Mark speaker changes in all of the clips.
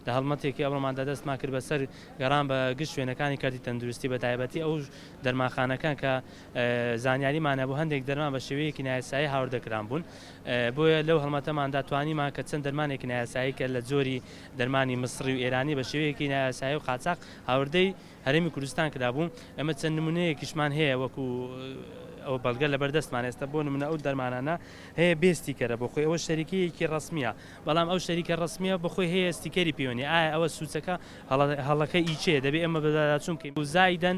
Speaker 1: لە هەڵمەتێکی ئەوڕۆماندا دەستمان کرد بەسەر گەڕان بە گشت شوێنەکانی کاتی تەندروستی بە تایبەتی ئەو دەرمانخانەکان کە زانیاریمانە بۆ هەندێک دەرمان بە شێوەیەکی نایاسایی هاوردەکران بوون بۆیە لەو هەڵمەتەماندا توانیمان کە چەند دەرمانێکی نایاسایی کە لە جۆری دەرمانی مسری و ئێرانی بە شێوەیەکی نایاسایی و قاچاق هاوردەی هەرێمی کوردستان کرابوون ئەمە چەند نمونەیەکیشمان هەیە وەکو ئەو بەڵگە لە بەردەستمان ئێستا بۆ نمونە ئەو دەرمانانە هەیە بێ ستیکەرە بۆ خۆی ئەوە شەریکەیەکی ڕسمیە بەڵام ئەو شەریکە ڕسمیە بەخۆی هەیە ستیکەری پەیوەنی ئایا ئەوە سوچەکە هەڵەکە ئیچێ دەبێت ئەمە بەداچوون بکەین و زایدەن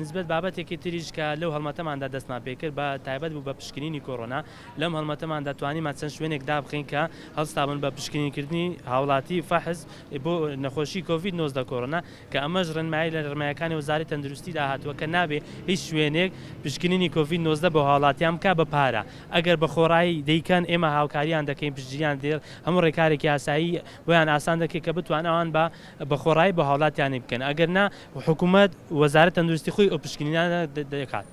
Speaker 1: نسبەت بابەتێکی تریش کە لەو هەڵمەتەماندا دەستمان پێکرد بە تایبەت بوو بە پشکنینی کۆڕۆنا لەم هەڵمەتەماندا توانیمان چەند شوێنێک دابخین کە هەڵستابن بە پشکنینکردنی هاوڵاتی فەحز بۆ نەخۆشی کۆڤید-19 کۆڕۆنا کە ئەمەش ڕێنمایی لە ڕێنماییەکانی وەزارەتی تەندروستیدا هاتووە کە نابێ هیچ شوێنێک پشکنینی کۆڤید-19 بۆ هاوڵاتیان بکا بە پارە ئەگەر بە خۆڕایی دەیکەن ئێمە هاوکاریان دەکەین پشتگیریان دێر هەموو ڕێکارێکی یاسایی بۆیان ئاسان دەکەی کە بتوان ئەوان بە خۆڕایی بە هاوڵاتیانی بکەن ئەگەر نا حکوومەت وەزارەتی تەندروستی خۆی ئەو پشکنینانە دەکات.